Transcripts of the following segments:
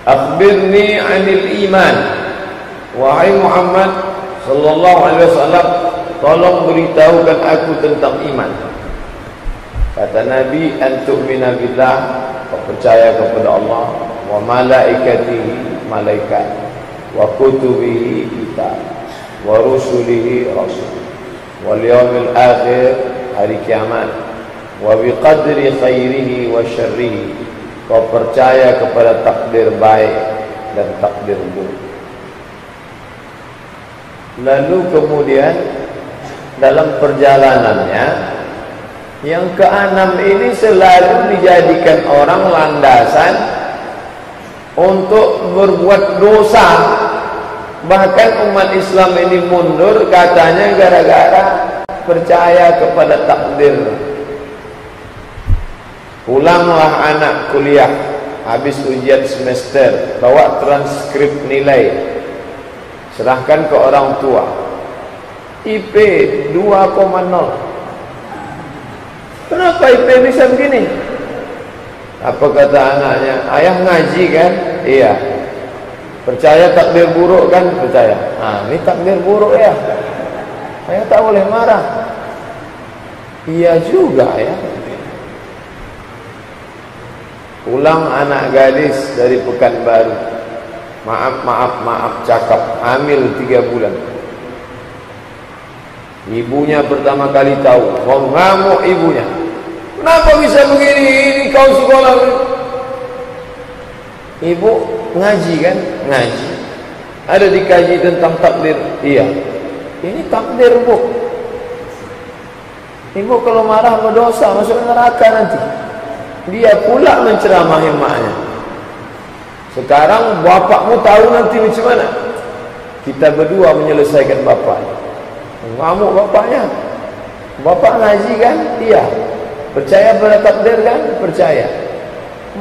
Akhbirni 'anil iman. Wahai Muhammad sallallahu alaihi wasallam, tolong beritahukan aku tentang iman. Kata Nabi, an tu'mina billah, kau percaya kepada Allah, wa malaikatihi, malaikat, wa kutubihi, kitab, wa rusulihi, rasul, wal yaumil akhir, hari kiamat, wa biqadri khairihi wa syarrihi, kau percaya kepada takdir baik dan takdir buruk. Lalu kemudian dalam perjalanannya yang keenam ini selalu dijadikan orang landasan untuk berbuat dosa. Bahkan umat Islam ini mundur katanya gara-gara percaya kepada takdir. Pulanglah anak kuliah, habis ujian semester, bawa transkrip nilai, serahkan ke orang tua. IP 2,0. Kenapa IP bisa begini? Apa kata anaknya? Ayah ngaji kan? Iya. Percaya takdir buruk kan? Percaya. Nah, ini takdir buruk ya. Ayah tak boleh marah. Iya juga ya. Pulang anak gadis dari Pekanbaru. Maaf cakap. Hamil 3 bulan. Ibunya pertama kali tahu. Mau ngamuk ibunya. Kenapa bisa begini? Ini kau sekolah. Ibu ngaji kan? Ngaji. Ada dikaji tentang takdir. Iya. Ini takdir, Bu. Ibu kalau marah berdosa, masuk neraka nanti. Dia pula menceramahi maknya. Sekarang bapakmu tahu nanti macam mana? Kita berdua menyelesaikan bapaknya. Ngamuk bapaknya. Bapak ngaji kan? Iya. Percaya pada takdir kan? Percaya.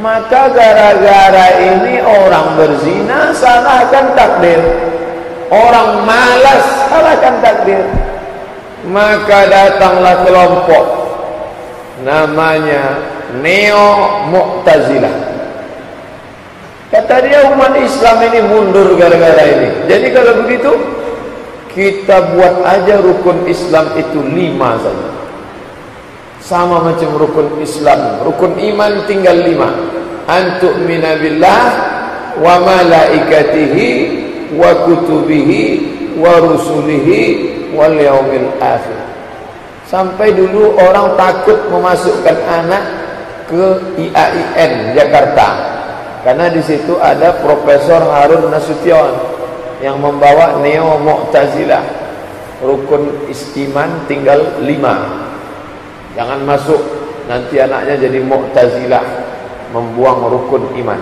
Maka gara-gara ini orang berzina salahkan takdir. Orang malas salahkan takdir. Maka datanglah kelompok namanya Neo Mu'tazilah. Kata dia umat Islam ini mundur gara-gara ini. Jadi kalau begitu kita buat aja rukun Islam itu 5 saja. Sama macam rukun Islam. Rukun iman tinggal 5. An tu'mina billah wa malaikatihi wa kutubihi wa rusulihi wal yaumil akhir. Sampai dulu orang takut memasukkan anak ke IAIN Jakarta. Karena di situ ada Profesor Harun Nasution yang membawa Neo Mu'tazilah. Rukun iman tinggal 5. Jangan masuk, nanti anaknya jadi Mu'tazilah, membuang rukun iman.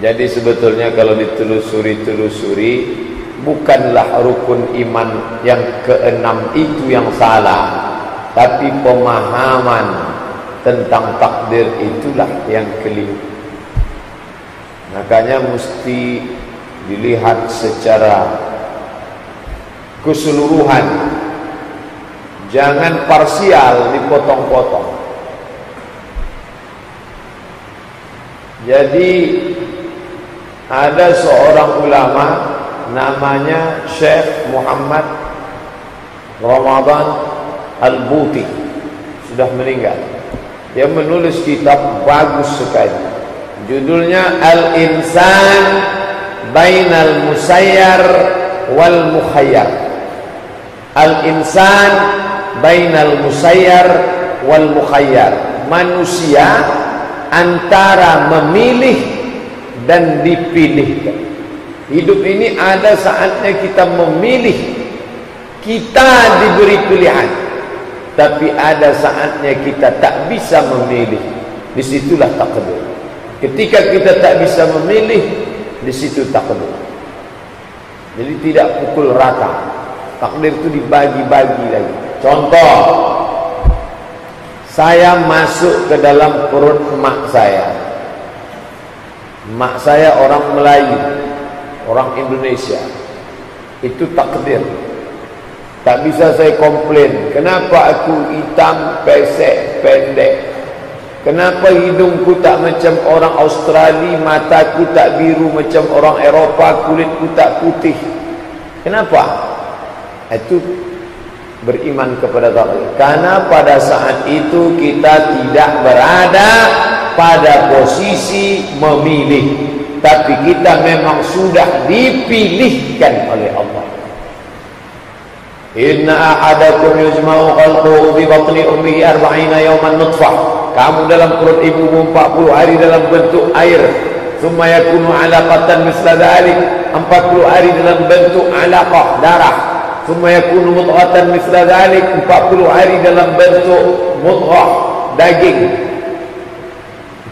Jadi sebetulnya kalau ditelusuri, bukanlah rukun iman yang ke-6 itu yang salah, tapi pemahaman tentang takdir itulah yang keliru. Makanya mesti dilihat secara keseluruhan. Jangan parsial, dipotong-potong. Jadi ada seorang ulama namanya Syekh Muhammad Ramadan Al-Buti, sudah meninggal. Dia menulis kitab bagus sekali. Judulnya Al-Insan Bainal Musayyar wal Mukhayyar. Al-Insan Bainal Musayyar wal Mukhayyar. Manusia antara memilih dan dipilihkan. Hidup ini ada saatnya kita memilih, kita diberi pilihan, tapi ada saatnya kita tak bisa memilih. Disitulah takdir. Ketika kita tak bisa memilih, di situ takdir. Jadi tidak pukul rata. Takdir itu dibagi-bagi lagi. Contoh, saya masuk ke dalam perut emak saya. Emak saya orang Melayu, orang Indonesia. Itu takdir. Tak bisa saya komplain. Kenapa aku hitam, pesek, pendek? Kenapa hidungku tak macam orang Australia, mataku tak biru macam orang Eropah, kulitku tak putih? Kenapa? Itu beriman kepada takdir. Karena pada saat itu kita tidak berada pada posisi memilih, tapi kita memang sudah dipilihkan oleh Allah. Inna ahadakum yujma'u khalquhu bi batni ummihi 40 yawman nutfah. Kamu dalam perut ibumu 40 hari dalam bentuk air. Thumma yakunu 'alaqatan misla dhalik. 40 hari dalam bentuk 'alaqah, darah. Thumma yakunu mudghatan misla dhalik. 40 hari dalam bentuk mudghah, daging.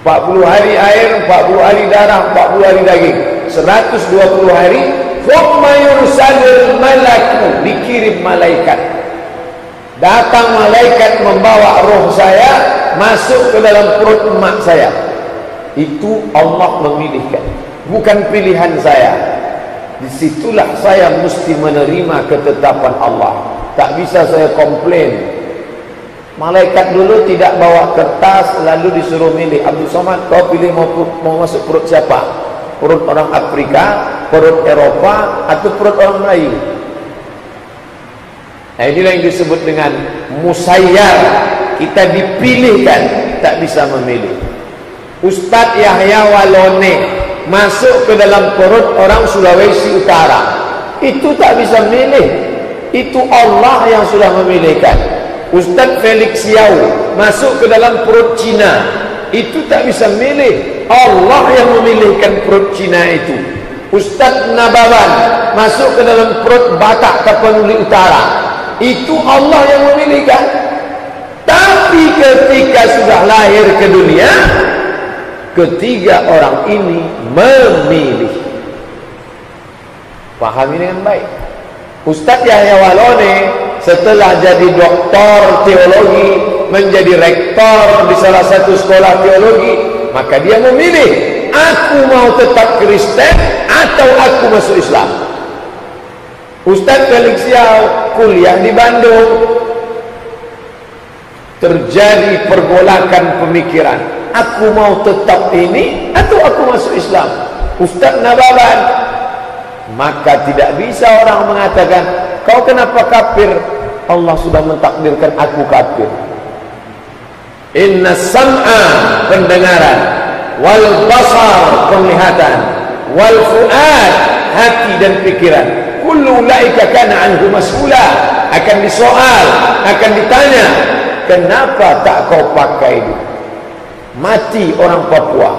40 hari air, 40 hari darah, 40 hari daging. 120 hari. Thumma yursalul malaku, dikirim malaikat. Datang malaikat membawa roh saya masuk ke dalam perut emak saya. Itu Allah memilihkan, bukan pilihan saya. Disitulah saya mesti menerima ketetapan Allah. Tak bisa saya komplain. Malaikat dulu tidak bawa kertas lalu disuruh milih. Abdul Somad, kau pilih mau masuk perut siapa? Perut orang Afrika, perut Eropa, atau perut orang Melayu? Nah, inilah yang disebut dengan musayyar. Kita dipilihkan, tak bisa memilih. Ustadz Yahya Walone masuk ke dalam perut orang Sulawesi Utara. Itu tak bisa memilih. Itu Allah yang sudah memilihkan. Ustadz Felix Yau masuk ke dalam perut Cina. Itu tak bisa memilih. Allah yang memilihkan perut Cina itu. Ustadz Nabawan masuk ke dalam perut Batak Tapanuli Utara. Itu Allah yang memilihkan. Tapi ketika sudah lahir ke dunia, ketiga orang ini memilih. Pahami dengan baik. Ustadz Yahya Walone setelah jadi doktor teologi, menjadi rektor di salah satu sekolah teologi, maka dia memilih, aku mau tetap Kristen atau aku masuk Islam. Ustadz Felix Yau kuliah di Bandung, terjadi pergolakan pemikiran, aku mau tetap ini atau aku masuk Islam. Ustadz Nabawan, maka tidak bisa orang mengatakan, kau kenapa kafir? Allah sudah mentakdirkan aku kafir. Inna sam'a, pendengaran, wal basar, penglihatan, wal fuad, hati dan pikiran, kullu ulaika kana anhu mas'ula, akan disoal, akan ditanya. Kenapa tak kau pakai itu? Mati orang Papua,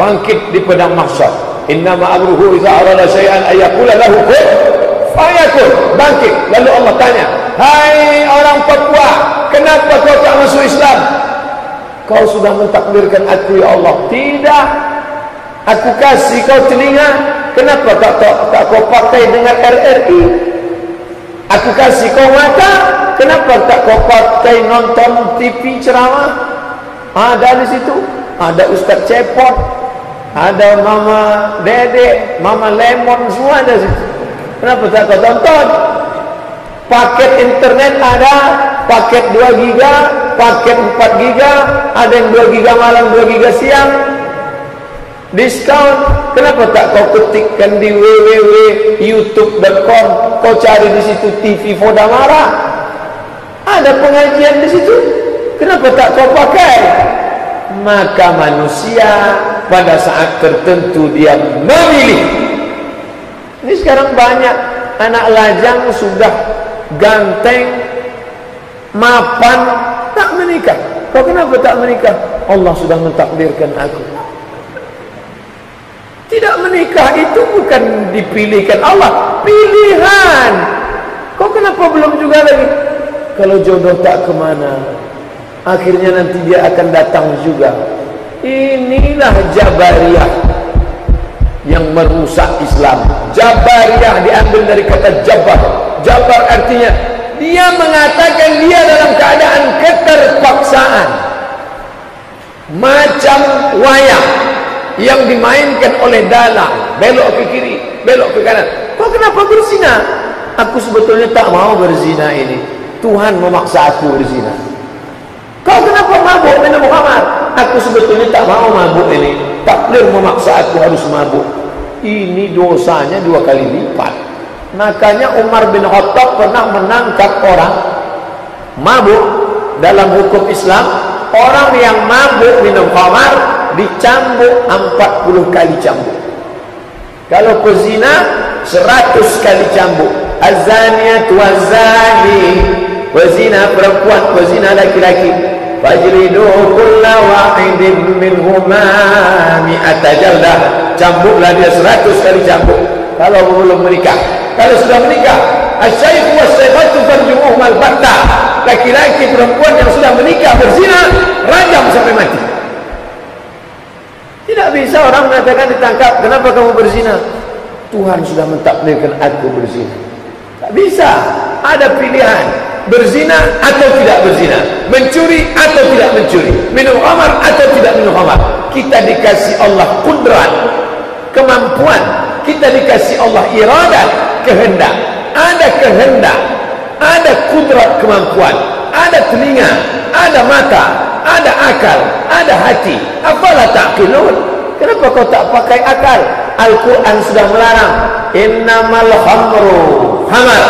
bangkit di padang mahsyar. Innama amruhu idza arada syai'an ayaqula lahu kun fayakun. Bangkit, lalu Allah tanya, hai orang Papua, kenapa kau tak masuk Islam? Kau sudah mentakdirkan aku ya Allah. Tidak. Aku kasih kau telinga, kenapa tak kau pakai dengar RRI? Aku kasih kau mata, kenapa tak kau pakai nonton TV ceramah? Ada di situ, ada Ustaz Cepot, ada Mama Dede, Mama Lemon, semua ada di situ. Kenapa tak kau tonton? Paket internet ada, paket 2 giga, paket 4 giga, ada yang 2 giga malam, 2 giga siang. Diskon. Kenapa tak kau ketikkan di www.youtube.com, kau cari di situ TV Fodamara, ada pengajian di situ. Kenapa tak kau pakai? Maka manusia pada saat tertentu dia memilih. Ini sekarang banyak anak lajang sudah ganteng, mapan, tak menikah. Kau kenapa tak menikah? Allah sudah mentakdirkan aku. Tidak menikah itu bukan dipilihkan Allah, pilihan. Kau kenapa belum juga lagi? Kalau jodoh tak kemana, akhirnya nanti dia akan datang juga. Inilah Jabariyah yang merusak Islam. Jabariyah diambil dari kata Jabar. Jabar artinya dia mengatakan dia dalam keadaan keterpaksaan, macam wayang yang dimainkan oleh dalang, belok ke kiri, belok ke kanan. Kau kenapa berzina? Aku sebetulnya tak mau berzina ini. Tuhan memaksa aku berzina. Kau kenapa mabuk minum khamar? Aku sebetulnya tak mau mabuk ini. Takdir memaksa aku harus mabuk. Ini dosanya 2 kali lipat. Makanya Umar bin Khattab pernah menangkap orang mabuk. Dalam hukum Islam, orang yang mabuk minum khamar dicambuk 40 kali cambuk. Kalau pezina 100 kali cambuk. Az-zaniyatu waz-zani, pezina perempuan, pezina laki-laki, fajlidu kulla wahidin minhuma mi'ata jaldah, cambuklah dia 100 kali cambuk kalau belum menikah. Kalau sudah menikah, asy-syaikhu was-syaikatu farjumuhum al-batta, laki-laki perempuan yang sudah menikah berzina rajam sampai mati. Tidak bisa orang mengatakan ditangkap, kenapa kamu berzina? Tuhan sudah mentakdirkan aku berzina. Tak bisa. Ada pilihan, berzina atau tidak berzina, mencuri atau tidak mencuri, minum khamar atau tidak minum khamar. Kita dikasih Allah kudrat, kemampuan. Kita dikasih Allah iradat, kehendak. Ada kehendak, ada kudrat, kemampuan, ada telinga, ada mata, ada akal, ada hati. Afala ta'qilun? Kenapa kau tak pakai akal? Al-Quran sudah melarang. Innamal khamru, hamar,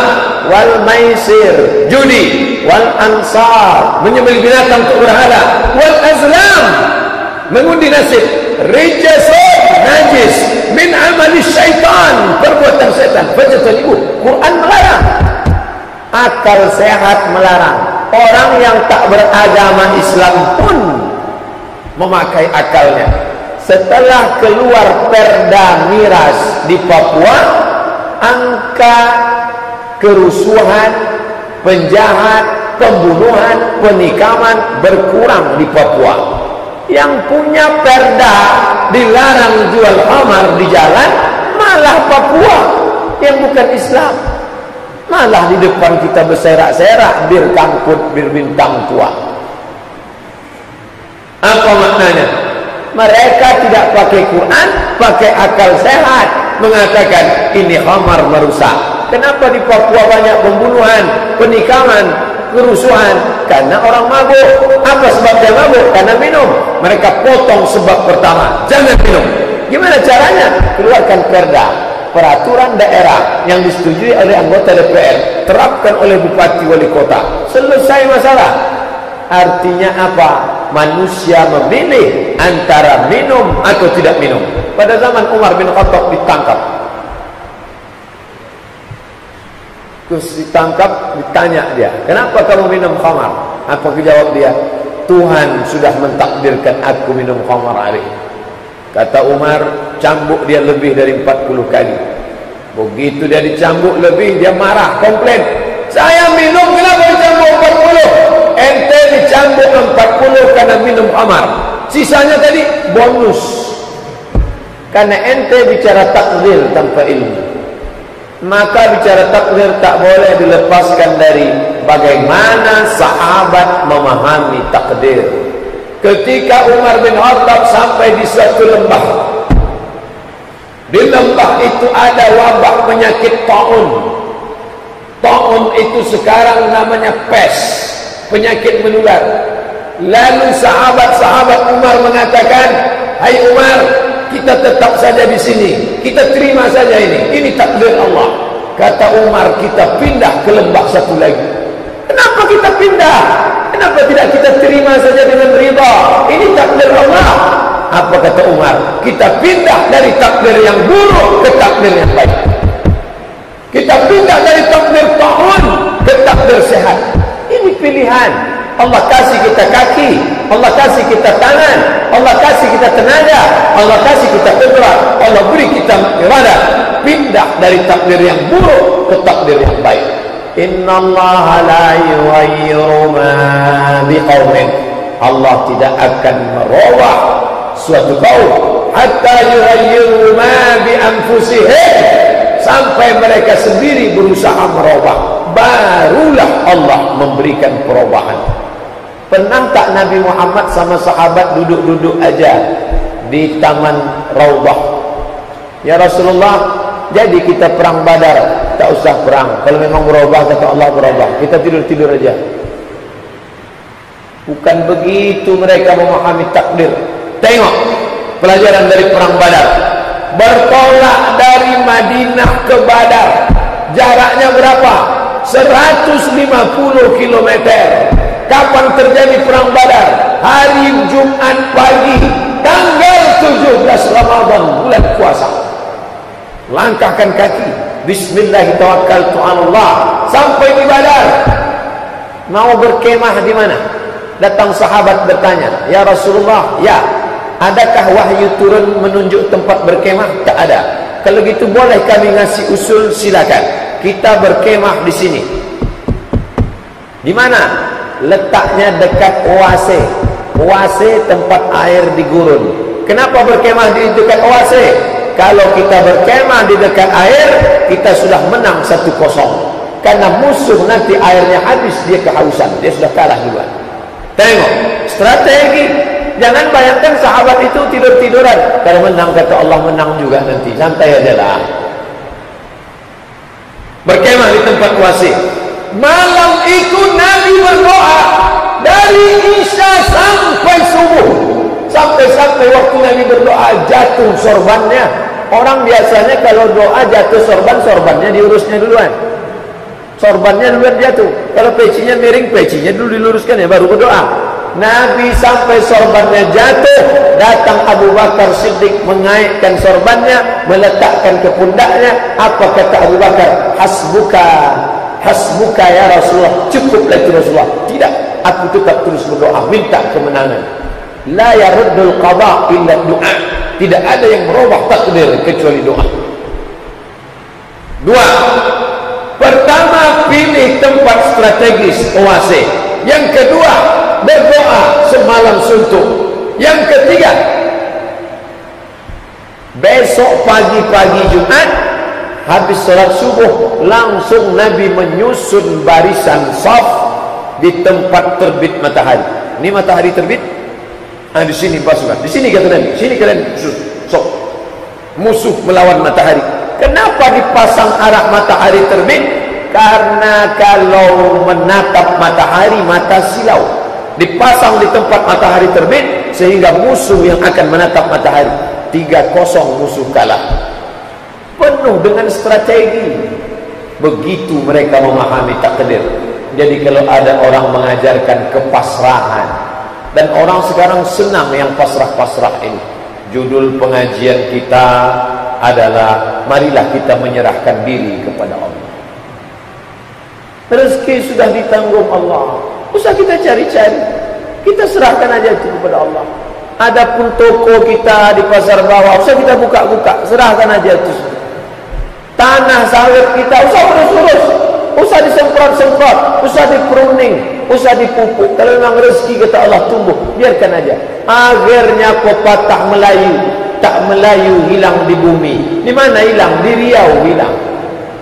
wal maisir, judi, wal ansar, menyembelih binatang untuk berhala, wal azlam, mengundi nasib, rijasun, najis, min amali syaitan, perbuatan syaitan. Fajtanibu. Quran melarang. Akal sehat melarang. Orang yang tak beragama Islam pun memakai akalnya. Setelah keluar perda miras di Papua, angka kerusuhan, penjahat, pembunuhan, penikaman berkurang di Papua. Yang punya perda dilarang jual khamar di jalan malah Papua yang bukan Islam. Malah di depan kita berserak-serak bir kangkut, bir bintang tua. Apa maknanya? Mereka tidak pakai Quran, pakai akal sehat, mengatakan ini khamar merusak. Kenapa di Papua banyak pembunuhan, penikaman, kerusuhan? Karena orang mabuk. Apa sebabnya mabuk? Karena minum. Mereka potong sebab pertama, jangan minum. Gimana caranya? Keluarkan perda, peraturan daerah yang disetujui oleh anggota DPR, terapkan oleh bupati wali kota. Selesai masalah. Artinya apa? Manusia memilih antara minum atau tidak minum. Pada zaman Umar bin Khattab ditangkap. Terus ditangkap, ditanya dia, kenapa kamu minum khamar? Apa jawab dia? Tuhan sudah mentakdirkan aku minum khamar hari ini. Kata Umar, cambuk dia lebih dari 40 kali. Begitu dia dicambuk lebih, dia marah, komplain. Saya minum, kenapa dicambuk 40? Ente dicambuk 40 karena minum khamar. Sisanya tadi bonus. Karena ente bicara takdir tanpa ilmu. Maka bicara takdir tak boleh dilepaskan dari bagaimana sahabat memahami takdir. Ketika Umar bin Khattab sampai di suatu lembah, di lembah itu ada wabah penyakit taun. Taun itu sekarang namanya pes, penyakit menular. Lalu sahabat-sahabat Umar mengatakan, hai Umar, kita tetap saja di sini, kita terima saja ini takdir Allah. Kata Umar, kita pindah ke lembah satu lagi. Kenapa kita pindah? Kenapa tidak kita terima saja dengan ridha? Ini takdir Allah. Apa kata Umar? Kita pindah dari takdir yang buruk ke takdir yang baik. Kita pindah dari takdir tahun ke takdir sehat. Ini pilihan. Allah kasih kita kaki, Allah kasih kita tangan, Allah kasih kita tenaga, Allah kasih kita kudrat, Allah beri kita iradah. Pindah dari takdir yang buruk ke takdir yang baik. Innallaha la yughayyiru ma biqaumin. Allah tidak akan merubah suatu kaum hatta yughayyiru ma bi anfusihim, sampai mereka sendiri berusaha merubah, barulah Allah memberikan perubahan. Pernah tak Nabi Muhammad sama sahabat duduk-duduk aja di taman Raudhah? Ya Rasulullah, jadi kita perang Badar, tak usah perang. Kalau memang berubah, kata Allah berubah, kita tidur-tidur aja. Bukan begitu mereka memahami takdir. Tengok pelajaran dari perang Badar. Bertolak dari Madinah ke Badar, jaraknya berapa? 150 km. Kapan terjadi perang Badar? Hari Jumat pagi, tanggal 17 Ramadan, bulan puasa. Langkahkan kaki, Bismillahirrahmanirrahim, sampai di Badar. Mau berkemah di mana? Datang sahabat bertanya, ya Rasulullah, ya, adakah wahyu turun menunjuk tempat berkemah? Tak ada. Kalau gitu boleh kami ngasih usul, silakan. Kita berkemah di sini. Di mana? Letaknya dekat oase. Oase tempat air di gurun. Kenapa berkemah di dekat oase? Kalau kita berkemah di dekat air, kita sudah menang 1-0. Karena musuh nanti airnya habis, dia kehausan, dia sudah kalah duluan. Tengok strategi. Jangan bayangkan sahabat itu tidur-tiduran. Kalau menang, kata Allah, menang juga nanti. Santai aja lah. Berkemah di tempat oase. Malam itu Nabi berdoa dari Isya sampai subuh. Sampai waktu Nabi berdoa jatuh sorbannya. Orang biasanya kalau doa jatuh sorbannya diurusnya duluan. Sorbannya duluan jatuh. Kalau pecinya miring, pecinya dulu diluruskan ya, baru berdoa. Nabi sampai sorbannya jatuh, datang Abu Bakar Siddiq mengaitkan sorbannya, meletakkan ke pundaknya. Apa kata Abu Bakar? Hasbuka ya Rasulullah, cukuplah itu Rasulullah. Tidak, aku tetap terus berdoa, minta kemenangan. La yaruddul qada illa doa. Tidak ada yang merubah takdir kecuali doa. Dua, pertama, pilih tempat strategis oase. Yang kedua, berdoa semalam suntuk. Yang ketiga, besok pagi-pagi Jumat, habis salat subuh, langsung Nabi menyusun barisan saf di tempat terbit matahari. Ini matahari terbit, di sini pasukan, di sini kata Nabi, sini kalian sok. Musuh melawan matahari. Kenapa dipasang arah matahari terbit? Karena kalau menatap matahari, mata silau. Dipasang di tempat matahari terbit, sehingga musuh yang akan menatap matahari 3-0, musuh kalah. Penuh dengan strategi. Begitu mereka memahami takdir. Jadi kalau ada orang mengajarkan kepasrahan, dan orang sekarang senang yang pasrah-pasrah ini. Judul pengajian kita adalah marilah kita menyerahkan diri kepada Allah. Rezeki sudah ditanggung Allah, usah kita cari-cari, kita serahkan aja itu kepada Allah. Adapun toko kita di pasar bawah, usah kita buka-buka, serahkan aja itu. Tanah sawit kita usah urus-urus, usah disemprot-semprot, usah di-pruning, usah dipupuk. Kalau memang rezeki kata Allah tumbuh, biarkan aja. Akhirnya pepatah Melayu, tak Melayu hilang di bumi. Di mana hilang? Di Riau hilang.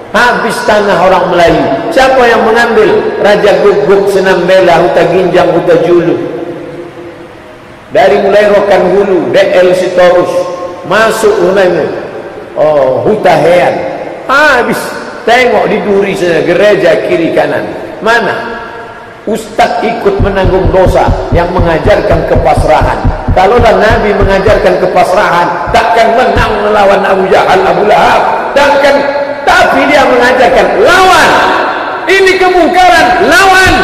Habis tanah orang Melayu. Siapa yang mengambil? Raja Guguk, Senambela, Huta Ginjang, Huta Julu. Dari mulai Rokan Hulu, DL Sitorus, masuk Huta Hean. Habis. Tengok di Duri sana, gereja kiri kanan. Mana? Ustaz ikut menanggung dosa yang mengajarkan kepasrahan. Kalaulah Nabi mengajarkan kepasrahan, takkan menang melawan Abu Jahal, Abu Lahab. Tapi dia mengajarkan lawan. Ini kemungkaran, lawan.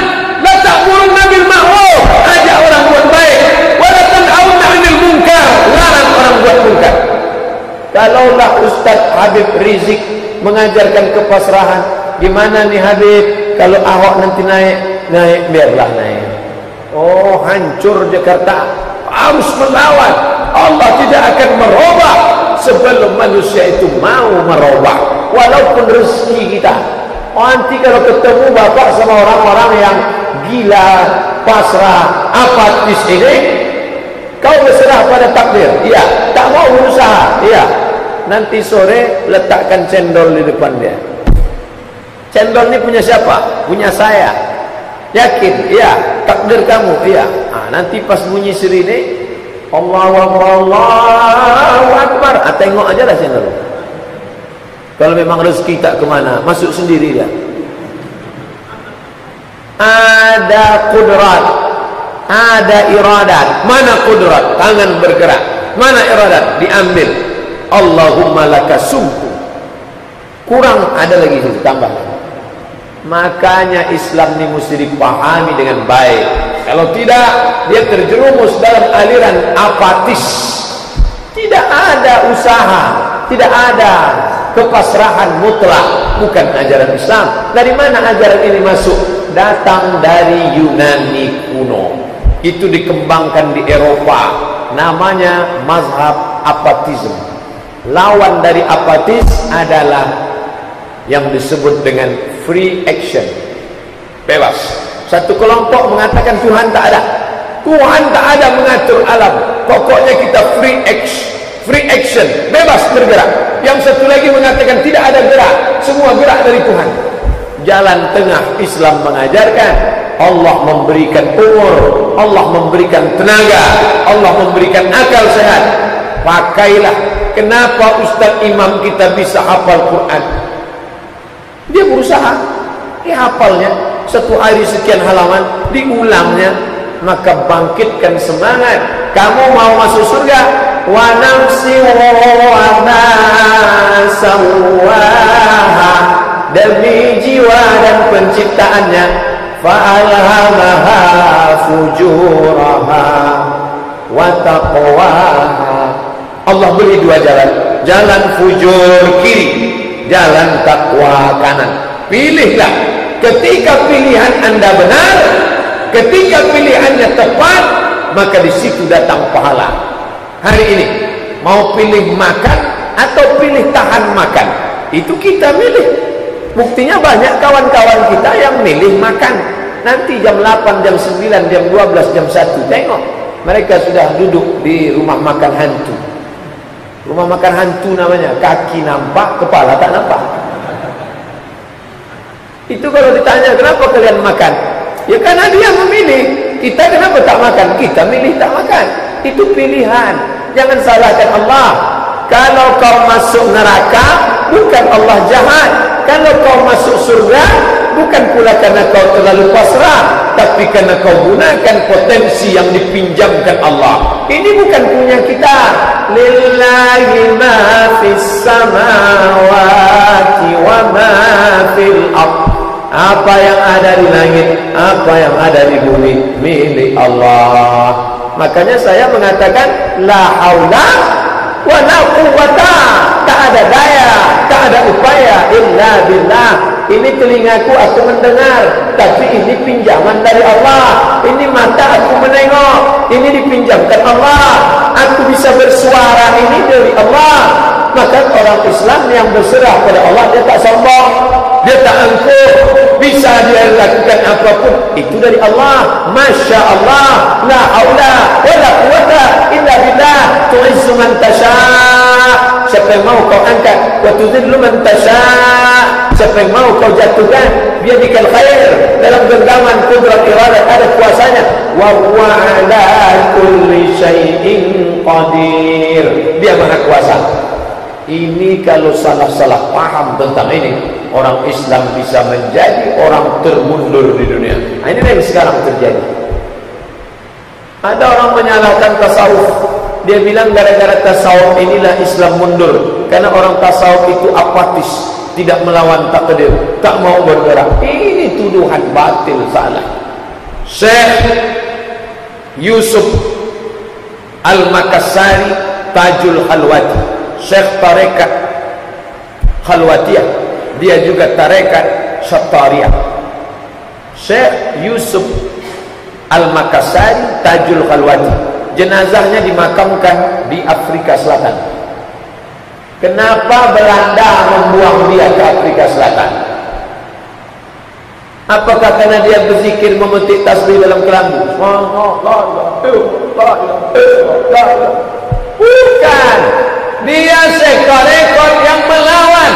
La ta'murun bil ma'ruf, ajak orang buat baik. Wa la tanhauna 'anil munkar, larang orang buat munkar. Kalaulah Ustaz Habib Rizik mengajarkan kepasrahan, gimana nih Habib? Kalau Ahok nanti naik biarlah naik. Oh, hancur Jakarta. Harus melawan. Allah tidak akan merubah sebelum manusia itu mau merubah. Walaupun rezeki kita. Nanti kalau ketemu bapak sama orang-orang yang gila, pasrah, apatis ini, kau berserah pada takdir. Iya, tak mau berusaha. Iya. Nanti sore letakkan cendol di depan dia. Cendol ini punya siapa? Punya saya. Yakin? Iya. Takdir kamu? Iya. Nanti pas bunyi sirine, Allahu Akbar, Allahu Akbar. Tengok aja lah cendol. Kalau memang rezeki tak kemana, masuk sendiri dia. Ada kudrat. Ada iradat, mana kudrat, tangan bergerak. Mana iradat, diambil. Allahumma laka sumku. Kurang, ada lagi situ, tambah. Makanya Islam ini mesti dipahami dengan baik. Kalau tidak, dia terjerumus dalam aliran apatis. Tidak ada usaha, tidak ada kepasrahan mutlak. Bukan ajaran Islam. Dari mana ajaran ini masuk? Datang dari Yunani kuno. Itu dikembangkan di Eropa. Namanya mazhab apatisme. Lawan dari apatis adalah yang disebut dengan free action, bebas. Satu kelompok mengatakan Tuhan tak ada, Tuhan tak ada mengatur alam, pokoknya kita free action, bebas bergerak. Yang satu lagi mengatakan tidak ada gerak, semua gerak dari Tuhan. Jalan tengah Islam mengajarkan Allah memberikan umur, Allah memberikan tenaga, Allah memberikan akal sehat. Pakailah. Kenapa Ustaz Imam kita bisa hafal Quran? Dia berusaha, dia hafalnya satu hari sekian halaman, diulangnya. Maka bangkitkan semangat. Kamu mau masuk surga? Wa nafsi wa ma sawwaha, demi jiwa dan penciptaannya. Fa alhamaha fujuraha wa taqwaha. Allah beri dua jalan. Jalan fujur kiri, jalan takwa kanan. Pilihlah. Ketika pilihan Anda benar, ketika pilihannya tepat, maka di situ datang pahala. Hari ini mau pilih makan atau pilih tahan makan, itu kita milih. Buktinya banyak kawan-kawan kita yang milih makan. Nanti jam 8, jam 9, jam 12, jam 1 tengok, mereka sudah duduk di rumah makan hantu. Rumah makan hantu namanya, kaki nampak, kepala tak nampak. Itu kalau ditanya kenapa kalian makan, ya karena dia memilih. Kita kenapa tak makan? Kita milih tak makan. Itu pilihan. Jangan salahkan Allah. Kalau kau masuk neraka, bukan Allah jahat. Kalau kau masuk surga, bukan pula karena kau terlalu pasrah, tapi karena kau gunakan potensi yang dipinjamkan Allah. Ini bukan punya kita. Lillahi ma fis samawati wa ma fil ardh. Apa yang ada di langit, apa yang ada di bumi, milik Allah. Makanya saya mengatakan la haula wa la quwwata, tak ada daya, tak ada upaya illa billah. Ini telingaku aku mendengar, tapi ini pinjaman dari Allah. Ini mata aku menengok, ini dipinjamkan Allah. Aku bisa bersuara, ini dari Allah. Maka orang Islam yang berserah pada Allah, dia tak sombong, dia tak angkuh, bisa dia lakukan apapun, itu dari Allah. Masya Allah, la haula wa la quwwata illa billah. Tu'izzu man tasha', siapa yang mau kau angkat, wa tudhillu man tasha', siapa yang mau kau jatuhkan. Biyadikal khair, dalam genggaman kudrat iradat ada kuasanya. Wa huwa ala kulli syai'in qadir, dia maha kuasa. Ini kalau salah-salah paham tentang ini, orang Islam bisa menjadi orang termundur di dunia. Nah, ini yang sekarang terjadi. Ada orang menyalahkan tasawuf. Dia bilang gara-gara tasawuf inilah Islam mundur. Karena orang tasawuf itu apatis, tidak melawan takdir, tak mau bergerak. Ini tuduhan batil, salah. Syekh Yusuf Al-Makassari Tajul Khalwati, Syekh tarekat Khalwatiyah, dia juga tarekat Syattariyah. Syekh Yusuf Al-Makassari Tajul Khalwati, jenazahnya dimakamkan di Afrika Selatan. Kenapa Belanda membuang dia ke Afrika Selatan? Apakah karena dia berzikir memetik tasbih dalam kelambu? Bukan. Dia sektor-ekor yang melawan.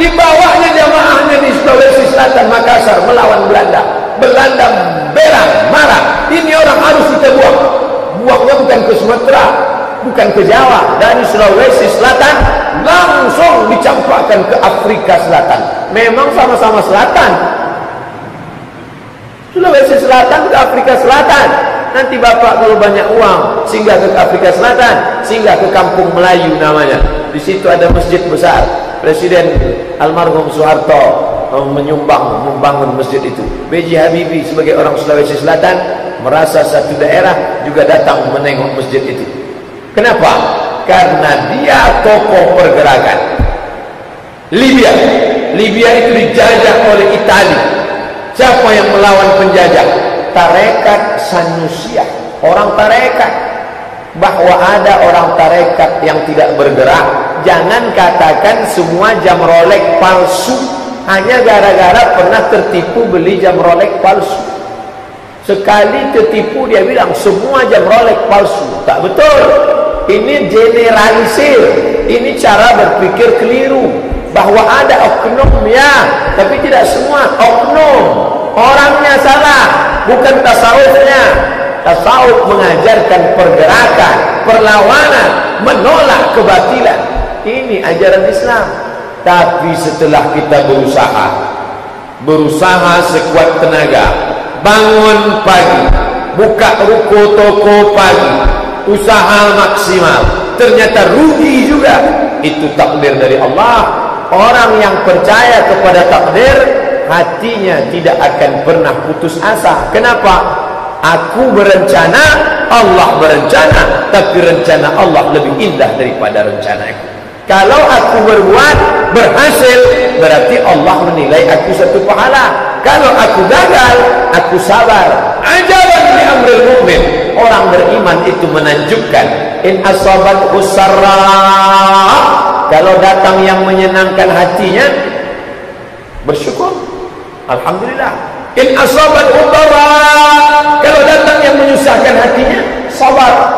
Di bawahnya jamaahnya di Sulawesi Selatan, Makassar, melawan Belanda. Belanda berang, marah. Ini orang harus kita buang. Buangnya bukan ke Sumatera, bukan ke Jawa. Dari Sulawesi Selatan langsung dicampakkan ke Afrika Selatan. Memang sama-sama selatan. Sulawesi Selatan ke Afrika Selatan. Nanti bapak kalau banyak uang, singgah ke Afrika Selatan, singgah ke Kampung Melayu namanya. Di situ ada masjid besar. Presiden almarhum Soeharto membangun masjid itu. B.J. Habibie sebagai orang Sulawesi Selatan merasa satu daerah juga datang menengok masjid itu. Kenapa? Karena dia tokoh pergerakan. Libya itu dijajah oleh Italia. Siapa yang melawan penjajah? Tarekat Sanusiyah, orang tarekat. Bahwa ada orang tarekat yang tidak bergerak, jangan katakan semua jam Rolex palsu hanya gara-gara pernah tertipu beli jam Rolex palsu. Sekali tertipu dia bilang semua jam Rolex palsu. Tak betul. Ini generalisir. Ini cara berpikir keliru. Bahwa ada oknum ya, tapi tidak semua oknum. Orangnya salah, bukan tasawufnya. Tasawuf mengajarkan pergerakan, perlawanan, menolak kebatilan. Ini ajaran Islam. Tapi setelah kita berusaha sekuat tenaga, bangun pagi, buka ruko toko pagi, usaha maksimal, ternyata rugi juga. Itu takdir dari Allah. Orang yang percaya kepada takdir, hatinya tidak akan pernah putus asa. Kenapa? Aku berencana, Allah berencana, tapi rencana Allah lebih indah daripada rencanaku. Kalau aku berbuat berhasil, berarti Allah menilai aku satu pahala. Kalau aku gagal, aku sabar. Ajaban li amril mu'min. Orang beriman itu menanjukkan, in asabat usarra, kalau datang yang menyenangkan hatinya, bersyukur, alhamdulillah. In asabat utara, kalau datang yang menyusahkan hatinya, sabar.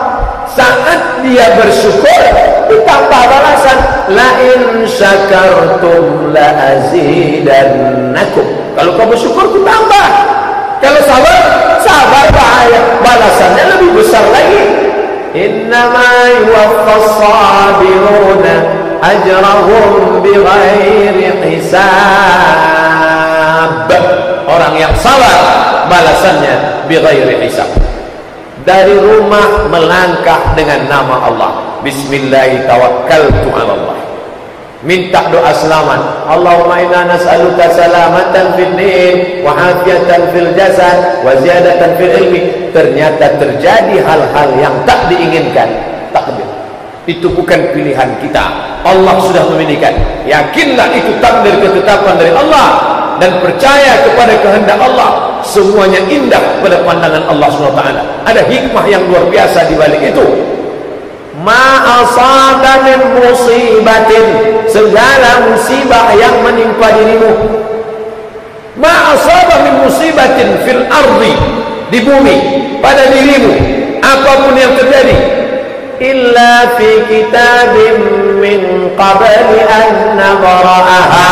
Saat dia bersyukur, ditambah balasan. La in syakartum la azidannakum. Kalau kau bersyukur, ku tambah. Kalau sabar bahaya, balasannya lebih besar lagi. Innama yuwaffas sabiruna ajrahum bighairi hisab. Orang yang sabar balasannya bighairi hisab. Dari rumah melangkah dengan nama Allah. Bismillah tawakkaltu ala Allah. Minta doa selamat. Allahumma inna nas'aluka salamatan fid din wa afiatan fil jasad wa ziyadatan fil ilmi. Ternyata terjadi hal-hal yang tak diinginkan. Takdir. Itu bukan pilihan kita. Allah sudah memilihkan. Yakinlah itu takdir ketetapan dari Allah dan percaya kepada kehendak Allah. Semuanya indah pada pandangan Allah SWT. Ada hikmah yang luar biasa di balik itu. Ma asaba min musibatin, segala musibah yang menimpa dirimu. Ma asaba min musibatin fil ardi, di bumi, pada dirimu, apapun yang terjadi, illa fi kitabim min qabli an nabra'aha,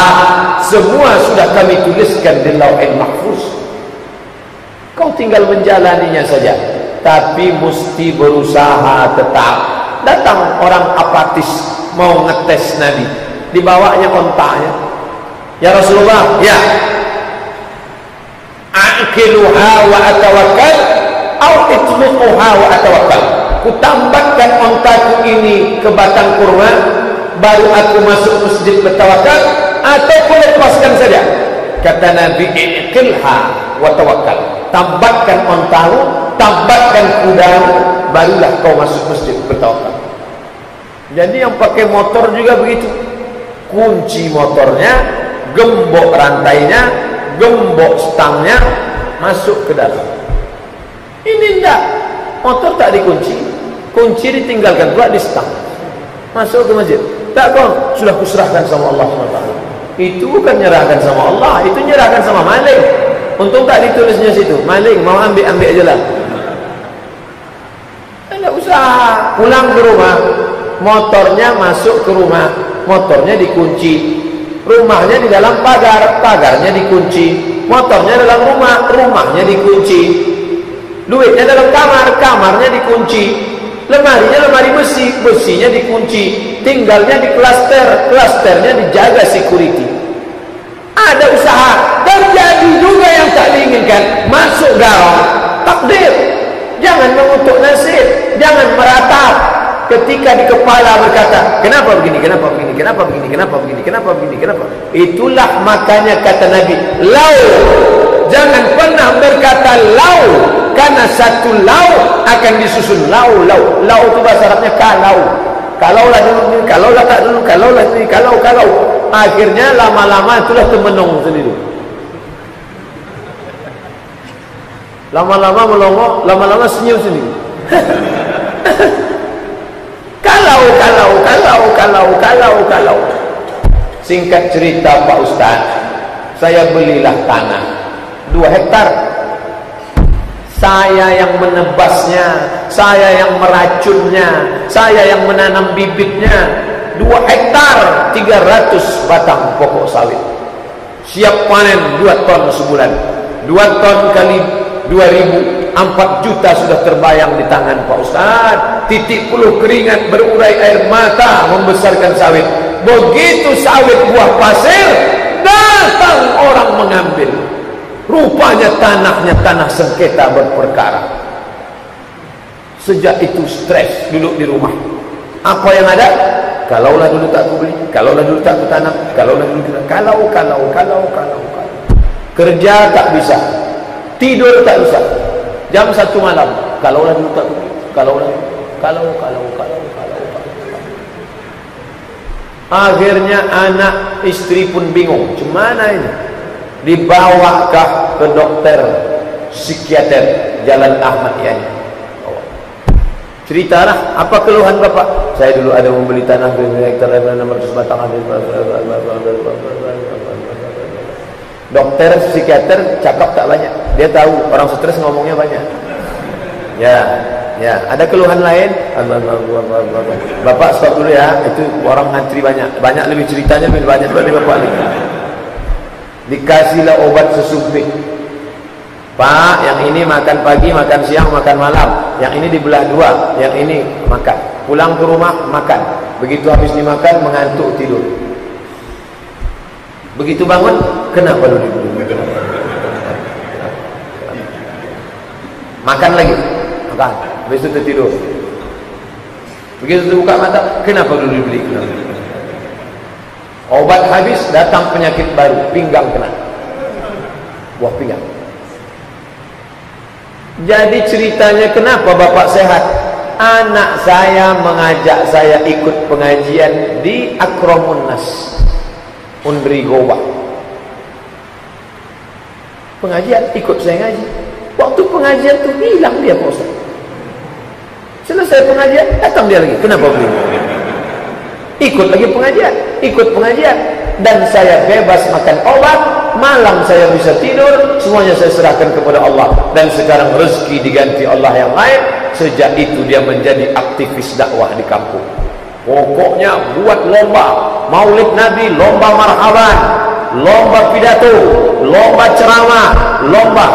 semua sudah kami tuliskan di Lauhul Mahfuz. Kau tinggal menjalaninya saja, tapi mesti berusaha tetap. Datang orang apatis mau ngetes Nabi, dibawanya ontanya. Ya Rasulullah, ya, akiluha wa atawakkal, au itluquha wa atawakkal. Ku tambahkan ontaku ini ke batang kurma, baru aku masuk masjid bertawakal, atau ku lepaskan saja. Kata Nabi, ikilha wa tawakkal. Tambahkan ontamu, tambahkan kudamu, barulah kau masuk masjid bertawakal. Jadi yang pakai motor juga begitu. Kunci motornya, gembok rantainya, gembok stangnya, masuk ke dalam. Ini enggak, motor tak dikunci, kunci ditinggalkan pula di stang, masuk ke masjid. Tak, kau sudah kuserahkan sama Allah SWT. Itu bukan nyerahkan sama Allah, itu nyerahkan sama maling. Untung tak ditulisnya situ, maling mau ambil aja lah. Tidak usah. Pulang ke rumah, motornya masuk ke rumah, motornya dikunci. Rumahnya di dalam pagar, pagarnya dikunci. Motornya dalam rumah, rumahnya dikunci. Duitnya dalam kamar, kamarnya dikunci. Lemarinya lemari besi, besinya dikunci. Tinggalnya di klaster, klasternya dijaga security. Ada usaha, terjadi juga yang tak diinginkan, masuk garong, takdir. Jangan mengutuk nasib, jangan meratap. Ketika di kepala berkata, kenapa begini, kenapa begini, kenapa begini, kenapa begini, kenapa begini, kenapa? Itulah makanya kata Nabi, lau. Jangan pernah berkata lau, karena satu lau akan disusun lau. Lau itu bahasa Arabnya kalau. Kalaulah dulu, kalaulah tak dulu, kalaulah ini, kalau. Akhirnya lama-lama itulah temenung sendiri. Lama-lama melongo, lama-lama senyum sendiri. Kalau. Singkat cerita Pak Ustaz, saya belilah tanah 2 hektar. Saya yang menebasnya, saya yang meracunnya, saya yang menanam bibitnya. 2 hektar 300 batang pokok sawit. Siap panen 2 ton sebulan. 2 ton kali 2000, 4 juta sudah terbayang di tangan Pak Ustaz. Titik puluh keringat, berurai air mata membesarkan sawit. Begitu sawit buah pasir, datang orang mengambil. Rupanya tanahnya tanah sengketa berperkara. Sejak itu stres duduk di rumah. Apa yang ada? Kalaulah dulu tak aku beli, kalaulah dulu tak aku tanam, kalaulah dulu kita, kalau. Kerja tak bisa, tidur tak bisa. Jam 1 malam, kalaulah dulu tak aku beli, kalaulah, kalau. Akhirnya anak istri pun bingung, gimana ini? Dibawakah ke dokter psikiater Jalan Ahmad Yani. Ceritalah, apa keluhan bapak? Saya dulu ada membeli tanah 2 hektar 600 batang. Dokter psikiater cakap tak banyak. Dia tahu orang stres ngomongnya banyak. Ya, ada keluhan lain. Bapak stop dulu ya. Itu orang ngantri banyak lebih ceritanya lebih banyak dari bapak ini. Dikasihlah obat sesumpit. Pak, yang ini makan pagi, makan siang, makan malam. Yang ini dibelah 2, yang ini makan. Pulang ke rumah, makan. Begitu habis dimakan, mengantuk, tidur. Begitu bangun, kenapa lu tidur? Makan lagi, makan. Habis itu tidur. Begitu buka mata, kenapa dulu dibeli? Obat habis, datang penyakit baru, pinggang kena. Buah pinggang. Jadi ceritanya kenapa bapak sehat? Anak saya mengajak saya ikut pengajian di Akramun Nas Undri Goba. Pengajian, ikut saya ngaji. Waktu pengajian tuh hilang dia Pak Ustaz. Selesai pengajian, datang dia lagi. Kenapa begini? Ikut lagi pengajian. Dan saya bebas makan obat. Malam saya bisa tidur, semuanya saya serahkan kepada Allah. Dan sekarang rezeki diganti Allah yang lain. Sejak itu dia menjadi aktivis dakwah di kampung. Pokoknya buat lomba Maulid Nabi, lomba marhaban, lomba pidato, lomba ceramah, lomba.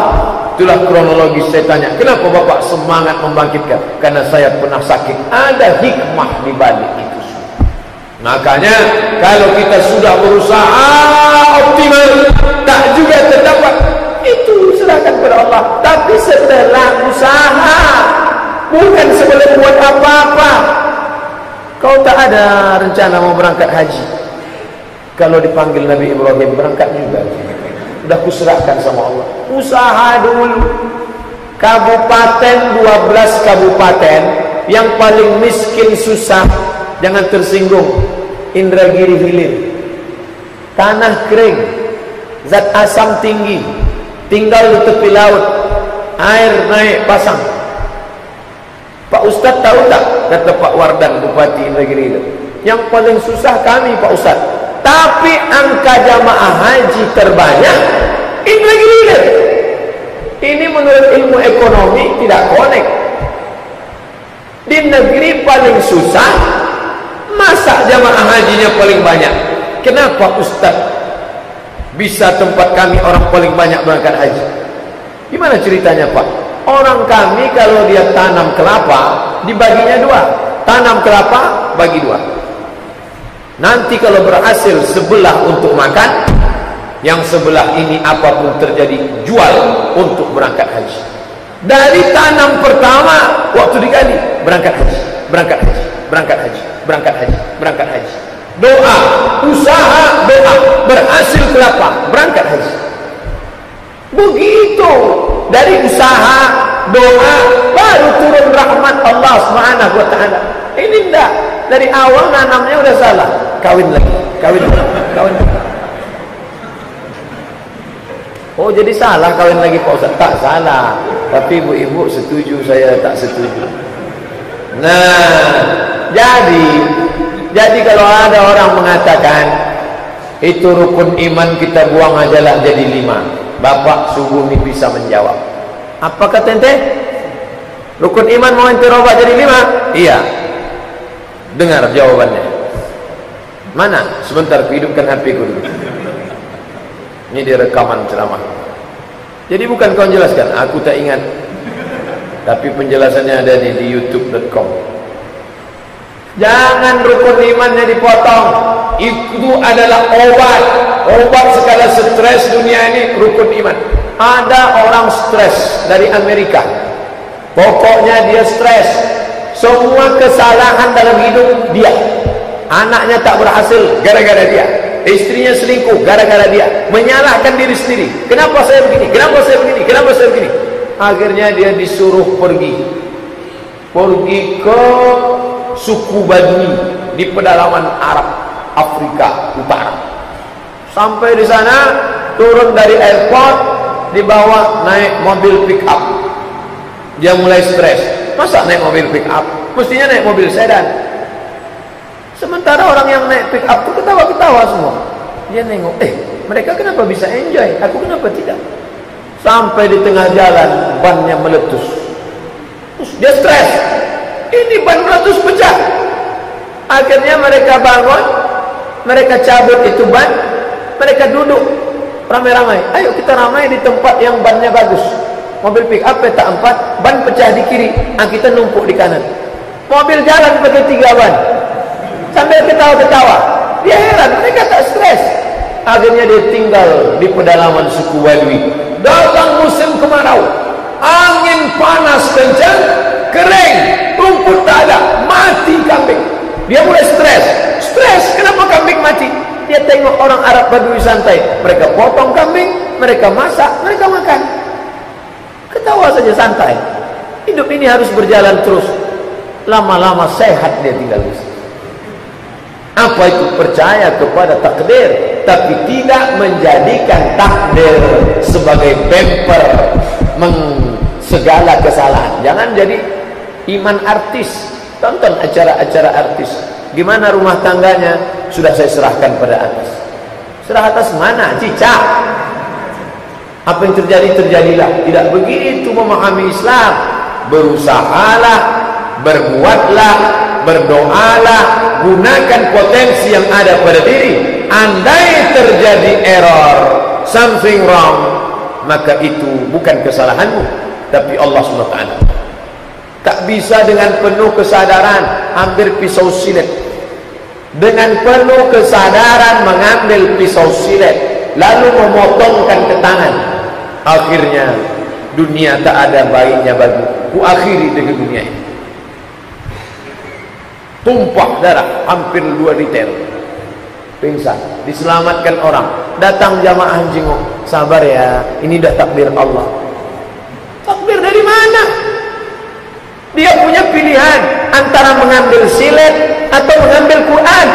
Itulah kronologis saya tanya, kenapa bapak semangat membangkitkan? Karena saya pernah sakit. Ada hikmah di balik itu. Makanya kalau kita sudah berusaha optimal, tak juga terdapat, itu serahkan kepada Allah. Tapi setelah usaha, bukan sebelum buat apa-apa. Kau tak ada rencana mau berangkat haji, kalau dipanggil Nabi Ibrahim berangkat juga. Udah kuserahkan sama Allah. Usaha dulu. Kabupaten 12 kabupaten yang paling miskin susah, jangan tersinggung. Indragiri Hilir, tanah kering, zat asam tinggi, tinggal di tepi laut, air naik pasang. Pak Ustaz tahu tak? Kata Pak Wardan, Bupati Indragiri Hilir, yang paling susah kami Pak Ustaz, tapi angka jamaah haji terbanyak Indragiri Hilir. Ini menurut ilmu ekonomi tidak connect. Di negeri paling susah, masa jamaah hajinya paling banyak? Kenapa Ustaz bisa tempat kami orang paling banyak berangkat haji? Gimana ceritanya Pak? Orang kami kalau dia tanam kelapa, dibaginya 2. Tanam kelapa, bagi 2. Nanti kalau berhasil sebelah untuk makan, yang sebelah ini apapun terjadi, jual untuk berangkat haji. Dari tanam pertama waktu digali, berangkat haji, berangkat haji, berangkat haji, berangkat haji, berangkat haji. Doa, usaha, doa, berhasil ke lapang, berangkat haji. Begitu, dari usaha, doa, baru turun rahmat Allah Subhanahu wa taala. Ini enggak, dari awal nanamnya udah salah. Kawin lagi, kawin lagi, kawin lagi. Oh, jadi salah kawin lagi Pak Ustaz? Tak salah, tapi ibu-ibu setuju, saya tak setuju. Nah, jadi kalau ada orang mengatakan itu rukun iman kita buang aja lah jadi 5, Bapak Sugumi bisa menjawab. Apa kata ente? Rukun iman mau ente robah jadi 5? Iya. Dengar jawabannya. Mana? Sebentar, hidupkan HP ku dulu. Ini di rekaman ceramah. Jadi bukan kau jelaskan, aku tak ingat. Tapi penjelasannya ada di youtube.com. Jangan rukun imannya dipotong. Itu adalah obat segala stres dunia ini, rukun iman. Ada orang stres dari Amerika. Pokoknya dia stres. Semua kesalahan dalam hidup dia. Anaknya tak berhasil gara-gara dia. Istrinya selingkuh gara-gara dia. Menyalahkan diri sendiri. Kenapa saya begini? Kenapa saya begini? Kenapa saya begini? Akhirnya dia disuruh pergi ke suku Badui di pedalaman Arab Afrika Utara. Sampai di sana, turun dari airport, dibawa naik mobil pick up. Dia mulai stres. Masa naik mobil pick up? Mestinya naik mobil sedan. Sementara orang yang naik pick up itu ketawa-ketawa semua. Dia nengok, mereka kenapa bisa enjoy? Aku kenapa tidak? Sampai di tengah jalan, bannya meletus. Terus dia stres. Ini ban meletus pecah. Akhirnya mereka bangun, mereka cabut itu ban, mereka duduk ramai-ramai. Ayo kita ramai di tempat yang bannya bagus. Mobil pick up peta 4, ban pecah di kiri, kita numpuk di kanan. Mobil jalan pakai 3 ban. Sambil ketawa-ketawa. Dia heran, mereka tak stres. Akhirnya dia tinggal di pedalaman suku Badui. Datang musim kemarau, angin panas kencang, kering, rumput tak ada, mati kambing. Dia mulai stres. Kenapa kambing mati? Dia tengok orang Arab Badui santai. Mereka potong kambing, mereka masak, mereka makan. Ketawa saja santai. Hidup ini harus berjalan terus. Lama-lama sehat dia tinggal di sini. Apa itu? Percaya kepada takdir, tapi tidak menjadikan takdir sebagai bumper segala kesalahan. Jangan jadi iman artis. Tonton acara-acara artis. Gimana rumah tangganya? Sudah saya serahkan pada atas. Serah atas mana? Cicak. Apa yang terjadi, terjadilah. Tidak begitu memahami Islam. Berusahalah, berbuatlah, berdoalah, gunakan potensi yang ada pada diri. Andai terjadi error, something wrong, maka itu bukan kesalahanmu, tapi Allah SWT. Tak bisa dengan penuh kesadaran ambil pisau silet. Dengan penuh kesadaran mengambil pisau silet, lalu memotongkan ke tangan. Akhirnya dunia tak ada baiknya bagi. Ku akhiri dengan dunia ini. Tumpah darah hampir 2 liter. Pingsan, diselamatkan orang. Datang jamaah jenguk. Sabar ya, ini dah takdir Allah. Takdir dari mana? Dia punya pilihan antara mengambil silet atau mengambil Quran.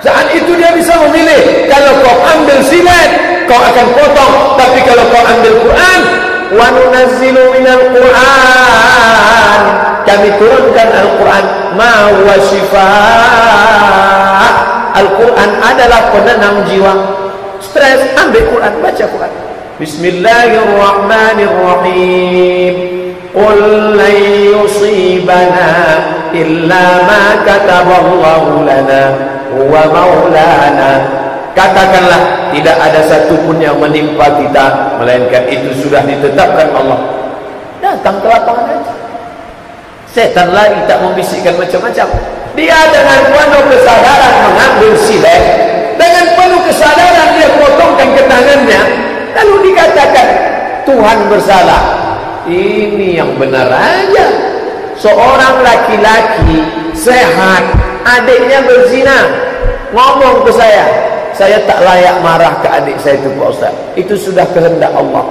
Saat itu dia bisa memilih. Kalau kau ambil silet, kau akan potong. Tapi kalau kau ambil Quran, wa nunazzilu minal Quran, kami turunkan Al-Quran, ma huwa shifaa. Al-Quran adalah penenang jiwa. Stres, ambil Quran, baca Quran. Bismillahirrahmanirrahim. Qul lan yusibana illa ma kataballahu lana huwa maulana. Katakanlah, tidak ada satupun yang menimpa kita melainkan itu sudah ditetapkan Allah. Datang ke lapangan aja. Setan lagi tak membisikkan macam-macam. Dia dengan penuh kesadaran mengambil silet, dengan penuh kesadaran dia potongkan ke tangannya, lalu dikatakan Tuhan bersalah. Ini yang benar aja. Seorang laki-laki sehat, adiknya berzina, ngomong ke saya tak layak marah ke adik saya itu Pak Ustaz. Itu sudah kehendak Allah.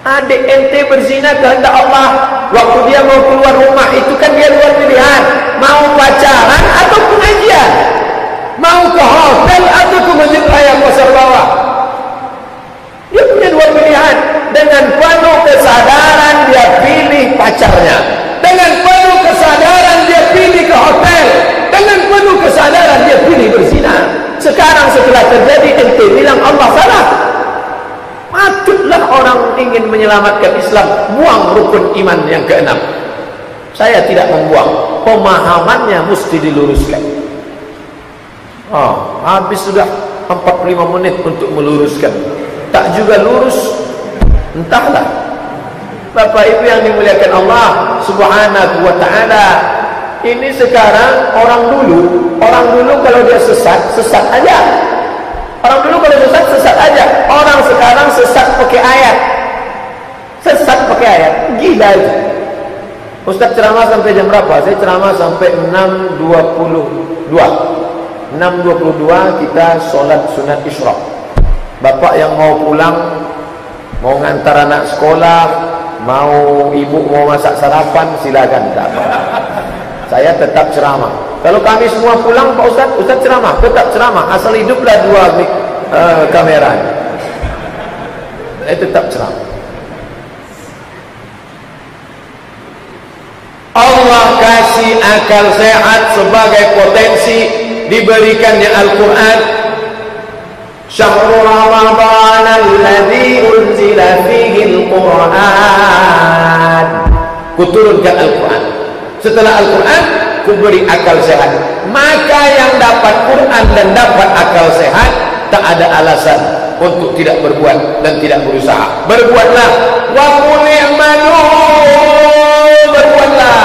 Adik ente berzina kehendak Allah. Waktu dia mau keluar rumah itu kan dia luar pilihan, mau pacaran atau pengajian, mau ke hotel atau ke masjid raya pasar bawah. Dia punya dua pilihan. Dengan penuh kesadaran dia pilih pacarnya, dengan penuh kesadaran dia pilih ke hotel, dengan penuh kesadaran dia pilih berzina. Sekarang setelah terjadi ente bilang Allah salah. Patutlah orang ingin menyelamatkan Islam buang rukun iman yang keenam. Saya tidak membuang, pemahamannya mesti diluruskan. Habis sudah 45 menit untuk meluruskan, tak juga lurus. Entahlah. Bapak Ibu yang dimuliakan Allah Subhanahu wa ta'ala, ini sekarang orang dulu kalau dia sesat aja. Orang dulu kalau sesat aja. Orang sekarang sesat pakai ayat. Sesat pakai ayat. Gila itu. Ustaz ceramah sampai jam berapa? Saya ceramah sampai 6.22. 6.22 kita sholat sunat isyraq. Bapak yang mau pulang, mau ngantar anak sekolah, mau ibu mau masak sarapan, silakan. Saya tetap ceramah. Kalau kami semua pulang, Pak Ustaz ceramah, tetap ceramah. Asal hiduplah dua kamera. Saya tetap ceramah. Allah kasih akal sehat sebagai potensi diberikannya Al-Quran. Syahrul Ramadan alladzi unzila fihi Al-Quran. Kuturunkan Al-Quran. Setelah Al-Quran, kuberi akal sehat. Maka yang dapat Quran dan dapat akal sehat, tak ada alasan untuk tidak berbuat dan tidak berusaha. Berbuatlah. Wa qul i'malu, berbuatlah.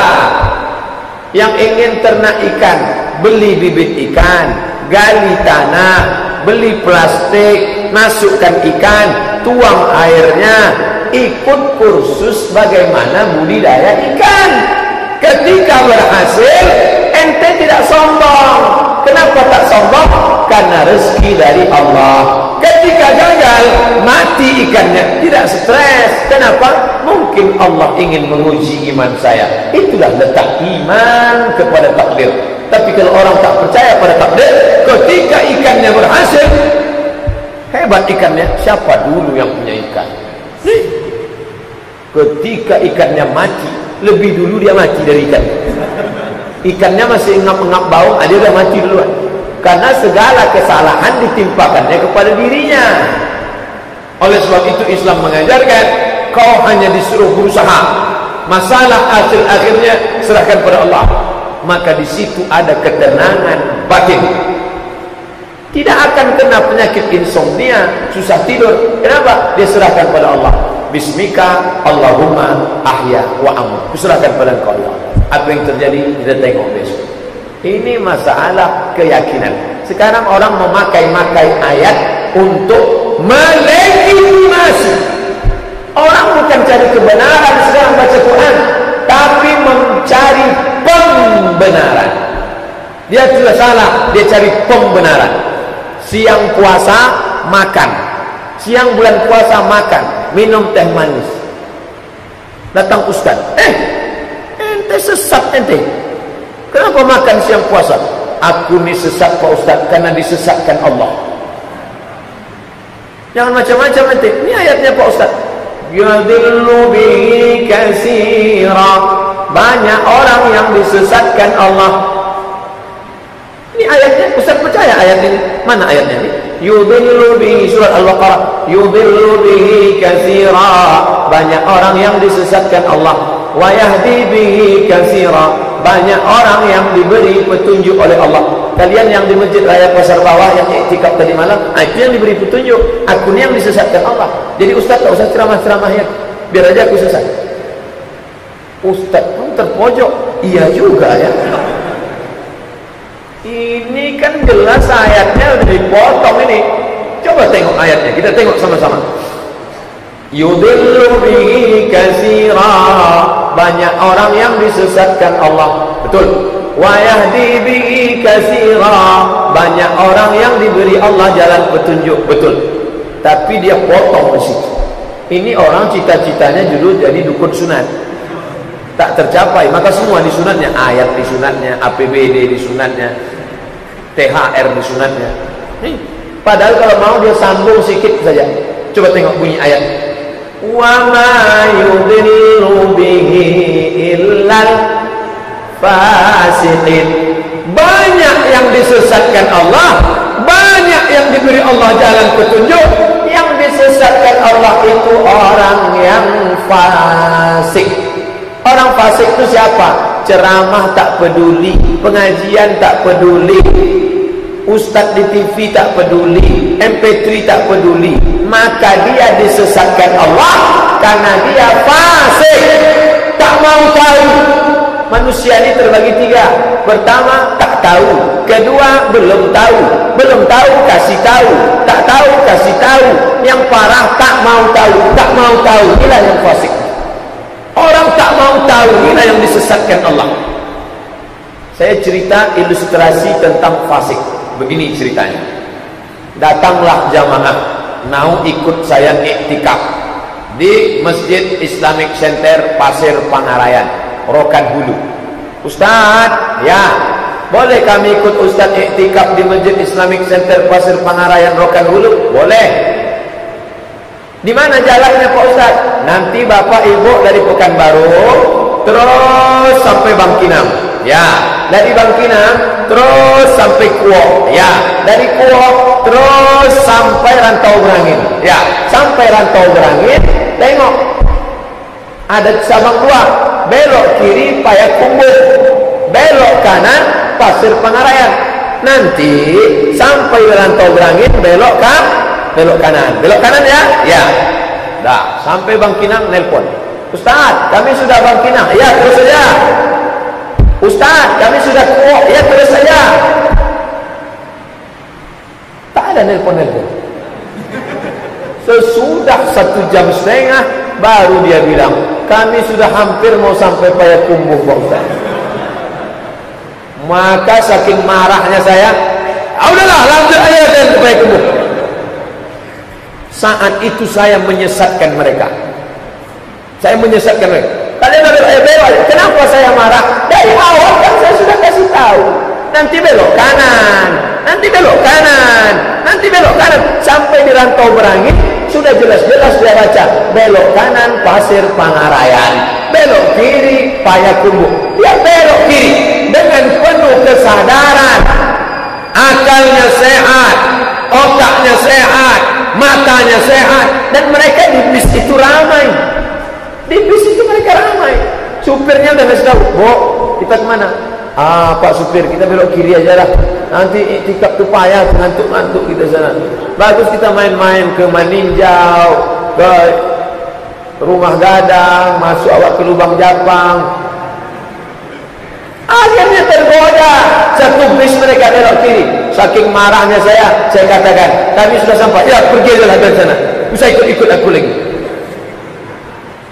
Yang ingin ternak ikan, beli bibit ikan, gali tanah, beli plastik, masukkan ikan, tuang airnya, ikut kursus bagaimana budidaya ikan. Ketika berhasil, ente tidak sombong. Kenapa tak sombong? Karena rezeki dari Allah. Ketika gagal, mati ikannya, tidak stres. Kenapa? Mungkin Allah ingin menguji iman saya. Itulah letak iman kepada takdir. Tapi kalau orang tak percaya pada takdir, ketika ikannya berhasil, hebat ikannya, siapa dulu yang punya ikan? Ketika ikannya mati, lebih dulu dia mati dari ikan. Ikannya masih engap-engap bau, dia sudah mati duluan. Karena segala kesalahan ditimpakannya kepada dirinya. Oleh sebab itu Islam mengajarkan, kau hanya disuruh berusaha. Masalah akhir-akhirnya serahkan pada Allah. Maka di situ ada ketenangan batin. Tidak akan kena penyakit insomnia, susah tidur. Kenapa? Dia serahkan pada Allah. Bismika Allahumma ahya wa amut. Serahkan pada Engkau Allah. Apa yang terjadi kita tengok besok. Ini masalah keyakinan. Sekarang orang memakai ayat untuk melegitimasi. Orang bukan cari kebenaran sekarang baca Quran, tapi mencari pembenaran. Dia sudah salah, dia cari pembenaran. Siang puasa makan, siang bulan puasa makan, minum teh manis. Datang ustaz, ente sesat ente. Kenapa makan siang puasa? Aku ni sesat Pak Ustaz karena disesatkan Allah. Jangan macam-macam ente. Ini ayatnya Pak Ustaz. Yudillu bihi katsira. Banyak orang yang disesatkan Allah. Ini ayatnya. Ustaz percaya ayat ini? Mana ayatnya ini? Yudillu bihi, surat Al-Baqarah. Yudillu bihi katsira. Banyak orang yang disesatkan Allah. Wa yahdi bihi katsira. Banyak orang yang diberi petunjuk oleh Allah. Kalian yang di Masjid Raya Pasar Bawah yang iktikaf tadi malam, itu yang diberi petunjuk. Aku ni yang disesatkan Allah. Jadi ustaz tak usah ceramah-ceramahnya, biar aja aku sesat. Ustaz pun terpojok. Iya juga ya. Ini kan jelas ayatnya udah dipotong ini. Coba tengok ayatnya, kita tengok sama-sama. Yudillu bihi katsira, banyak orang yang disesatkan Allah, betul. Wa yahdi bihi katsira, banyak orang yang diberi Allah jalan petunjuk, betul. Tapi dia potong di situ. Ini orang cita-citanya dulu jadi dukun sunat, tak tercapai, maka semua di sunatnya, ayat di sunatnya, APBD di sunatnya, THR di sunatnya. Padahal kalau mau dia sambung sedikit saja. Coba tengok bunyi ayat. Wa ma yudillu bihi illal fasiqin. Banyak yang disesatkan Allah, banyak yang diberi Allah jalan petunjuk. Yang disesatkan Allah itu orang yang fasik. Orang fasik itu siapa? Ceramah tak peduli, pengajian tak peduli, ustaz di TV tak peduli, MP3 tak peduli, maka dia disesatkan Allah karena dia fasik, tak mau tahu. Manusia ini terbagi tiga. Pertama, tak tahu. Kedua, belum tahu. Belum tahu, kasih tahu. Tak tahu, kasih tahu. Yang parah, tak mau tahu. Tak mau tahu, inilah yang fasik. Orang tak mau tahu, inilah yang disesatkan Allah. Saya cerita ilustrasi tentang fasik. Begini ceritanya. Datanglah jamaah mau ikut saya iktikaf di Masjid Islamic Center Pasir Pangarayan, Rokan Hulu. Ustaz, ya, boleh kami ikut Ustaz iktikaf di Masjid Islamic Center Pasir Pangarayan, Rokan Hulu? Boleh. Di mana jalannya Pak Ustaz? Nanti Bapak Ibu dari Pekanbaru terus sampai Bangkinang. Ya, dari Bangkinang terus sampai Kuok. Ya, dari Kuok terus sampai Rantau Berangin. Ya, sampai Rantau Berangin, tengok ada cabang dua, belok kiri Payakumbuh, belok kanan Pasir Pangarayan. Nanti sampai Rantau Berangin belok kanan. Belok kanan ya? Ya. Dah, sampai Bangkinang nelpon. Ustaz, kami sudah Bangkinang. Ya, terus saja. Ustaz, kami sudah Kuok. Ya, terus saja. Tak ada nelpon-nelpon. Sesudah 1,5 jam baru dia bilang, kami sudah hampir mau sampai Payakumbuh Pak Ustaz. Maka saking marahnya saya, udahlah lanjut aja ke Payakumbuh. Saat itu saya menyesatkan mereka. Saya menyesatkan mereka. Kalian ada belok. Kenapa saya marah? Dari awal kan saya sudah kasih tahu. Nanti belok kanan, nanti belok kanan, nanti belok kanan. Sampai di Rantau Berangin sudah jelas-jelas dia baca. Belok kanan Pasir Pangarayan, belok kiri Payakumbuh. Dia belok kiri dengan penuh kesadaran. Akalnya sehat, otaknya sehat, matanya sehat, dan mereka di bis itu ramai. Di bis itu mereka ramai. Supirnya udah ngasih tahu, "Bu, kita kemana?" "Ah, Pak supir, kita belok kiri aja lah. Nanti iktikaf tuh payah, ngantuk-ngantuk kita sana. Bagus kita main-main ke Maninjau, ke Rumah Gadang, masuk awak ke Lubang Japang." Akhirnya tergoda. Satu bis mereka belok kiri. Saking marahnya saya katakan, kami sudah sampai. Ya, pergi aja dari sana. Bisa ikut aku lagi.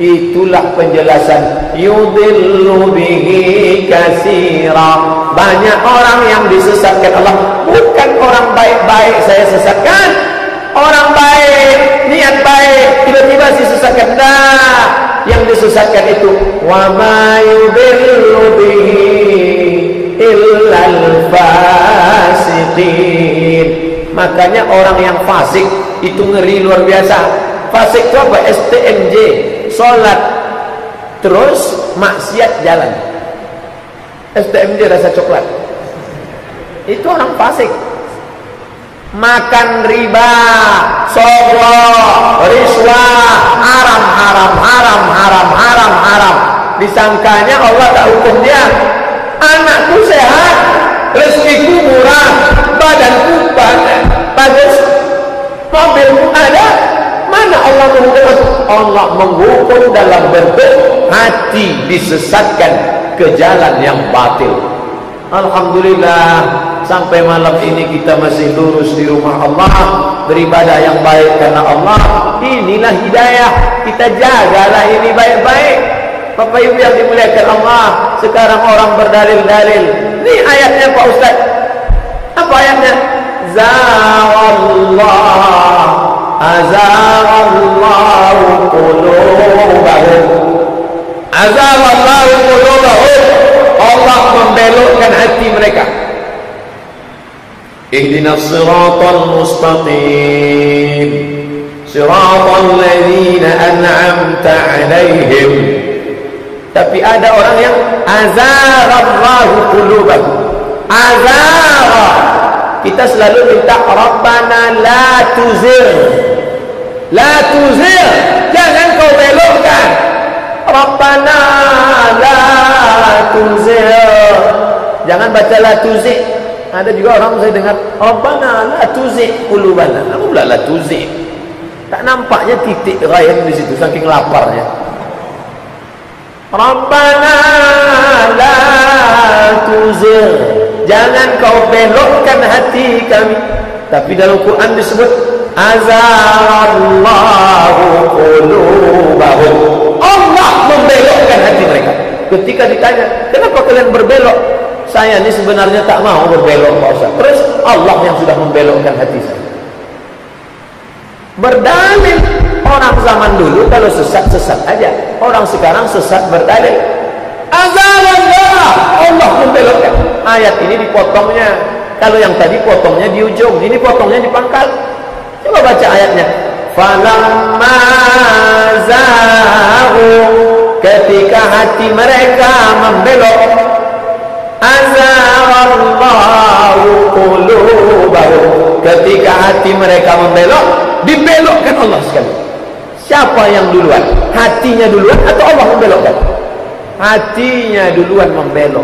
Itulah penjelasan. Yudillu bihi katsira. Banyak orang yang disesatkan Allah. Bukan orang baik-baik saya sesatkan. Orang baik, niat baik, tiba-tiba disesatkan. Nah, yang disesatkan itu wa ma yudillu bihi illal fasiqin. Makanya orang yang fasik itu ngeri luar biasa. Fasik itu apa? STMJ, sholat terus maksiat jalan. STMJ rasa coklat. Itu orang fasik. Makan riba, sogok, riswah, haram. Disangkanya Allah tak hukum dia. Anakku sehat, rezekiku murah, badanku bagus, mobilku ada. Mana Allah menghukum? Allah menghukum dalam bentuk hati disesatkan ke jalan yang batil. Alhamdulillah, sampai malam ini kita masih lurus di rumah Allah. beribadah yang baik karena Allah. Inilah hidayah. Kita jagalah ini baik-baik. Bapak Ibu yang dimuliakan Allah, sekarang orang berdalil-dalil. Ini ayatnya Pak Ustaz. Apa ayatnya? Azaghallahu qulubahum. Azaghallahu qulubahum. Allah membelokkan hati mereka. Ihdinas siratal mustaqim, siratal ladzina an'amta 'alaihim. Tapi ada orang yang azaghallahu qulubahum. Azagha. Kita selalu minta Rabbana la tuzigh. La tuzigh. Jangan kau belokkan. Rabbana la tuzigh. Jangan baca la tuzigh. Ada juga orang saya dengar Rabbana la tuzigh qulubana. Apa pula la tuzigh? Tak nampaknya titik ghayan di situ saking laparnya. Rabbana la tuzigh. Jangan kau belokkan hati kami. Tapi dalam Quran disebut azaghallahu qulubahum. Allah membelokkan hati mereka. Ketika ditanya, kenapa kalian berbelok? Saya ini sebenarnya tak mau berbelok Pak Ustaz. Terus Allah yang sudah membelokkan hati saya. Berdalil. Orang zaman dulu kalau sesat-sesat aja. Orang sekarang sesat berdalil. Azaghallah, Allah membelokkan. Ayat ini dipotongnya. Kalau yang tadi potongnya di ujung, ini potongnya di pangkal. Coba baca ayatnya. Falamma zaghu, ketika hati mereka membelok, azaghallahu qulubahum. Ketika hati mereka membelok, dibelokkan Allah sekali. Siapa yang duluan? Hatinya duluan atau Allah membelokkan? Hatinya duluan membelok.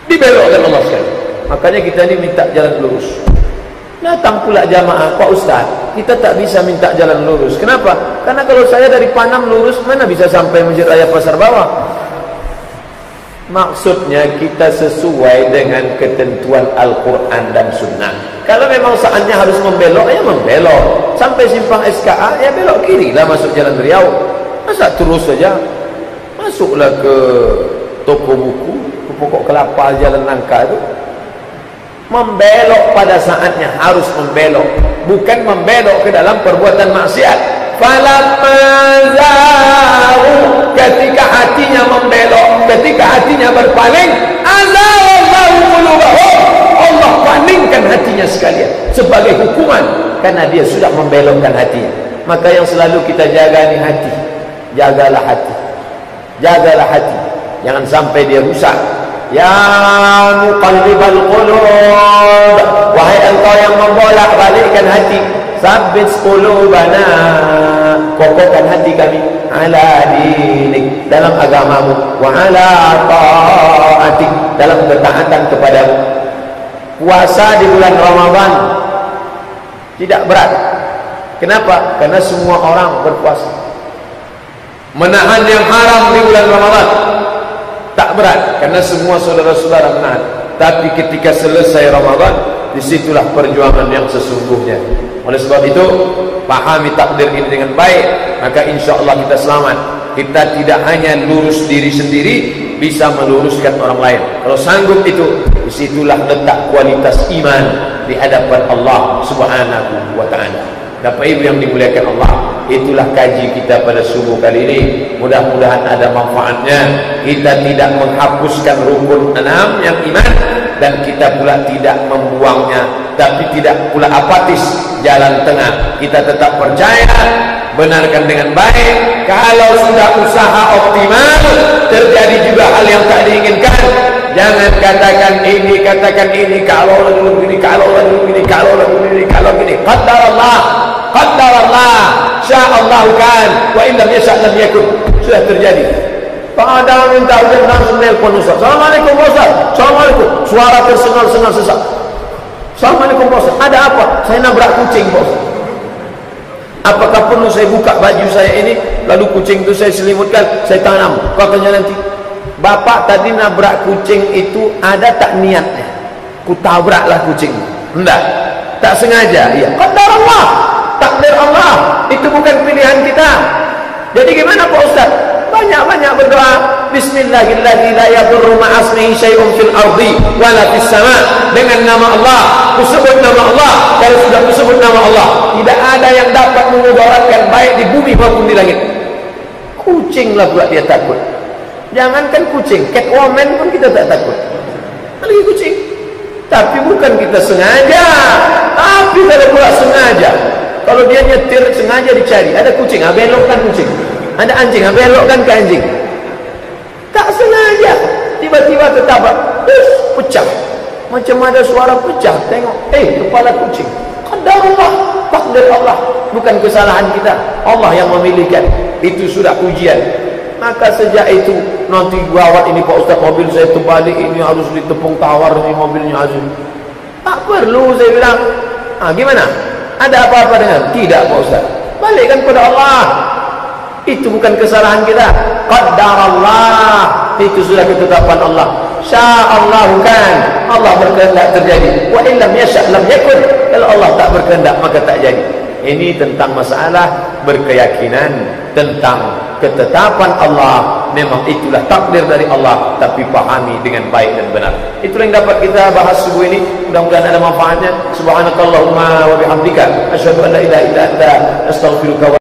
Dibelokkan Allah sekali. Makanya kita ini minta jalan lurus. Datang pula jamaah, Pak Ustaz, kita tak bisa minta jalan lurus. Kenapa? Karena kalau saya dari Panam lurus, mana bisa sampai Masjid Raya Pasar Bawah? Maksudnya kita sesuai dengan ketentuan Al-Quran dan Sunnah. Kalau memang saatnya harus membelok, ya membelok. Sampai simpang SKA, ya belok kiri lah masuk Jalan Riau. Masa terus saja? Masuklah ke toko buku, ke pokok kelapa Jalan Nangka itu. Membelok pada saatnya, harus membelok. Bukan membelok ke dalam perbuatan maksiat. Falamma zaghu, ketika hatinya membelok, ketika hatinya berpaling, azaghallahu qulubahum. Allah palingkan hatinya sekalian sebagai hukuman karena dia sudah membelokkan hatinya. Maka yang selalu kita jaga ni hati. Jagalah hati. Jagalah hati. Jangan sampai dia rusak. Ya muqallibal qulub, wahai engkau yang membolak-balikkan hati, sabbit qulubana, kokohkan hati kami ala dinik, dalam agamamu, wa ala ta'atik, dalam ketaatan kepadamu. Puasa di bulan Ramadan tidak berat. Kenapa? Karena semua orang berpuasa. Menahan yang haram di bulan Ramadan tak berat, karena semua saudara-saudara menahan. Tapi ketika selesai Ramadan, disitulah perjuangan yang sesungguhnya. Oleh sebab itu, pahami takdir ini dengan baik, maka insya Allah kita selamat. Kita tidak hanya lurus diri sendiri, bisa meluruskan orang lain. Kalau sanggup itu, disitulah letak kualitas iman di hadapan Allah Subhanahu wa ta'ala. Bapak Ibu yang dimuliakan Allah, itulah kaji kita pada subuh kali ini. Mudah-mudahan ada manfaatnya. Kita tidak menghapuskan rukun 6 yang iman, dan kita pula tidak membuangnya, tapi tidak pula apatis. Jalan tengah, kita tetap percaya, benarkan dengan baik. Kalau sudah usaha optimal, terjadi juga hal yang tak diinginkan, jangan katakan ini, kalau lalu begini, kalau lalu begini, kalau lalu begini, kalau gini. Qaddarallah, sya'allah kan, wa illam yasha' lam yakun. Sudah terjadi. Pak Adam minta ujian, langsung nelpon Ustaz. Assalamualaikum Ustaz. Assalamualaikum. Suara tersengal-sengal sesak. Assalamualaikum Ustaz. Ada apa? Saya nabrak kucing Bos. Apakah perlu saya buka baju saya ini, lalu kucing itu saya selimutkan, saya tanam? Katanya nanti, Bapak tadi nabrak kucing itu ada tak niatnya? Kutabraklah kucing. Enggak. Tak sengaja, ya. Qadar Allah, takdir Allah. Itu bukan pilihan kita. Jadi gimana Pak Ustaz? Banyak-banyak berdoa. Bismillahirrahmanirrahim. La yadurru ma'asmihi syai'un fil ardi wala fis sama'. Dengan nama Allah, kusebut nama Allah. Kalau sudah kusebut nama Allah, tidak ada yang dapat memudaratkan baik di bumi maupun di langit. Kucinglah pula dia takut. Jangankan kucing, Catwoman pun kita tak takut. Lagi kucing. Tapi bukan kita sengaja. Tapi kalau pula sengaja, kalau dia nyetir sengaja dicari, ada kucing, belokkan kucing. Ada anjing, belokkan ke anjing. Tak sengaja, tiba-tiba ketabrak, pecah. Macam ada suara pecah. Tengok, kepala kucing. Qadar Allah, takdir Allah, bukan kesalahan kita. Allah yang memilihkan. Itu sudah ujian. Maka sejak itu nanti gawat ini Pak Ustaz, mobil saya terbalik, ini harus ditepung tawar, ini mobilnya Azim. Tak perlu saya bilang. Gimana? Ada apa-apa dengan? Tidak Pak Ustaz. Balikkan kepada Allah. Itu bukan kesalahan kita. Qadar Allah, itu sudah ketetapan Allah. Sya'allahu kan, Allah berkehendak terjadi. Wa illam yasha' lam yakun. Kalau Allah tak berkehendak maka tak jadi. Ini tentang masalah berkeyakinan tentang ketetapan Allah. Memang itulah takdir dari Allah, tapi pahami dengan baik dan benar. Itulah yang dapat kita bahas subuh ini. Mudah-mudahan ada manfaatnya. Subhanakallahumma wa bihamdika asyhadu an la ilaha illa anta astaghfiruka wa